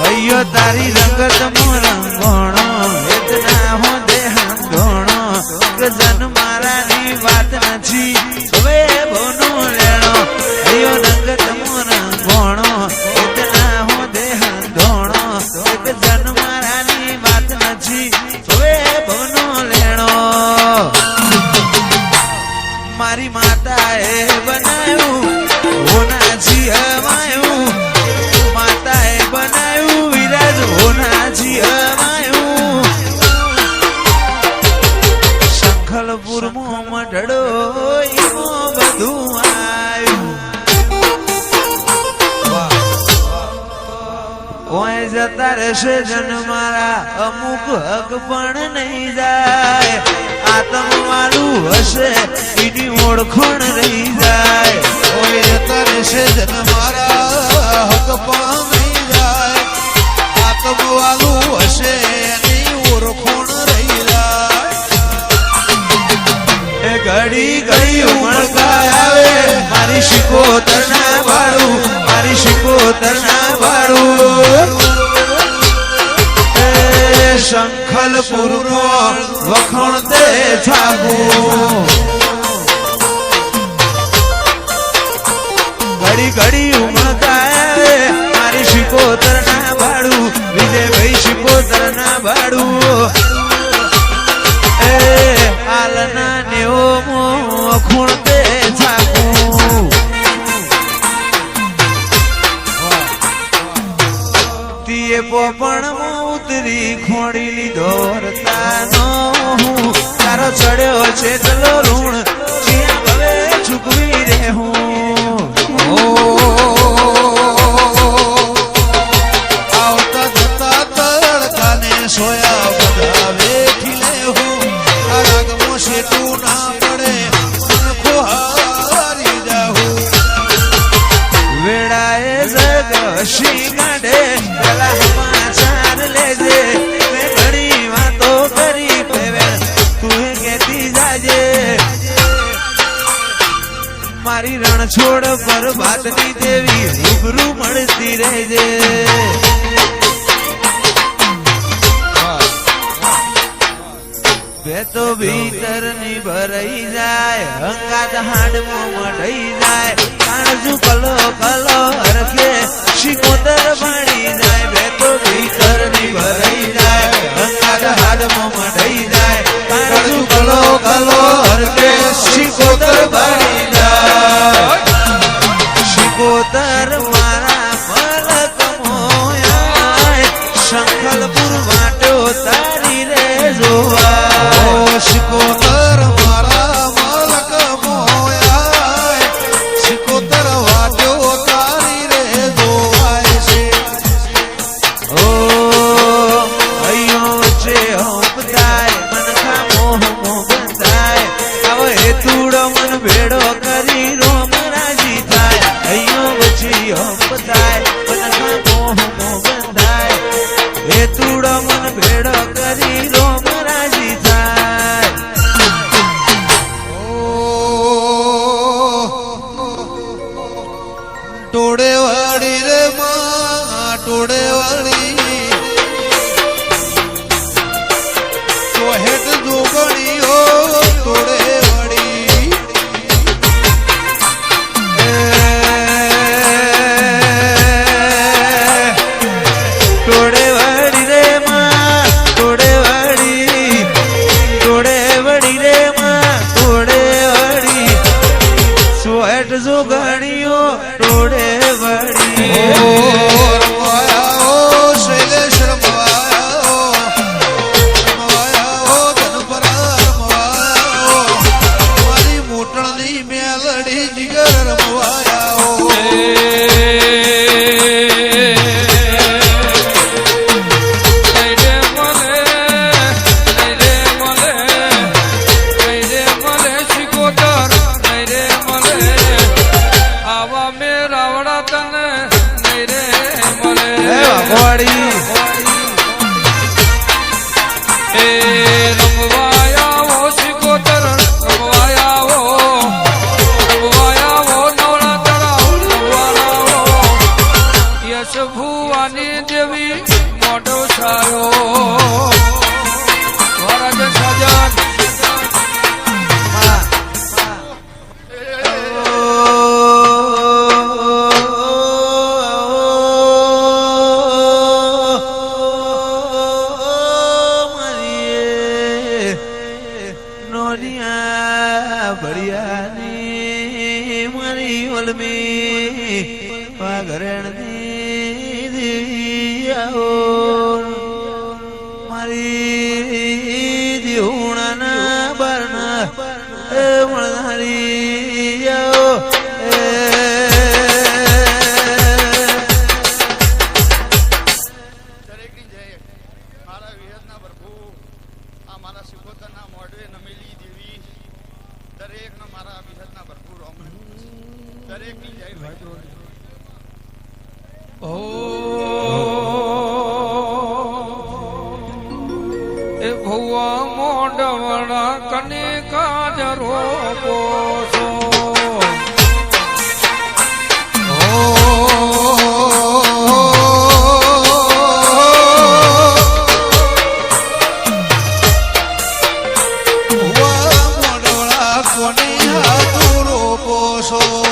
अयो तारी रंगत रंगोणो इतना हो देह धोणो जन मारा नी बात नथी वे बोनो लेणो अयो रंगत रंगोणो इतना हो देह धोणो जन मारा नी बात नथी वे बोनो लेणो मारी माताए बनायु होना जी हमायु माताए बनायु विराज होना जी हमायु शंखलपुर मो मढड़ो इमो बधु आयु ओए जता रहेशे जन मारा अमुक हक पण नहीं जाए आत्म वालू हसे इनी ओळखण रही जाए ओए जता रहेशे जन मारा हक पण नहीं जाए आत्म वालू हसे इनी ओळखण रही जाए ए घड़ी घड़ी उमळका आवे मारी शिकोतर ना भाड़ू मारी शिकोतर ना भाड़ू शंखलपुर वखण दे छागू घड़ी घड़ी उमळका आवे मारी शिकोतर ना भाड़ू विजय भाई शिकोतर ना भाड़ू ए आलना नेओ मो वखण दे छागू तीए पोपण मो उतरी खोड़ी लीधो रतानो हूँ तारो चढ़्यो छे चलो ऋण जिया भवे चूकवी रे हूँ आवता जता तड़का ने सोया बधा वेठी ले हूँ राग मो सेतु ना पड़े उनको हारी जाहू वेड़ाए जग शिंगाडे गला समाचार लेजे मैं घड़ी वातो करी पेवे तू कहती जाजे मारी रण छोड़ पर बात नी देवी रूबरू मळती रहेजे वे तो भीतर नी भरई जाए हंगात हाड मो मढई जाए काणजू कलो कलो हरखे शिकोतर बाणी जाए वे तो भीतर नी भरई जाए हंगात हाड मो मढई जाए काणजू कलो कलो हरखे शिकोतर बाणी जाए शिकोतर मारा मलक मोया शंखलपुर वाटो तारी रे जोवा शिकोतर मारा मालक मोया शिकोतर वाट्यो तारी रे जो आए छे ओ अयो वच्चे होपताय मन खा मोह मोह बंधाय आवे हेतुड़ो मन भेड़ो करी रोम राजी थाय अयो वच्चे होपताय मन खा मोह मोह बंधाय हेतुड़ो मन भेड़ो करी रोम राजी थाय टोड़े वाली रे माँ टोड़े वाली सोहेट जोगणी हो टोड़े वाली टोड़े वाली रे माँ टोड़े वाली रे माँ टोड़े वाली सोहेट जोगणियो टोड़े वाली रमवाया ओ शैलेश रमवाया ओ धनपरा रमवाया ओ मारी मोटणनी मेलड़ी जिगर रमवाया ओ रमवाया वो शिकोतर रमवाया वो વલમી વાઘરણની દેવી આવો મારી દેવણાના બારના મળનારી આવો દરેકની જય મારા વિહતના પ્રભુ આ મારા સિકોતરના મોઢવે નમેલી દેવી દરેકના મારા વિહતના પ્રભુ રોમ દરેકની જય ભાઈ એ ભુવા મોઢવડા કને કાજરો પોસો મોડોળા કોને હાથું રોપો છો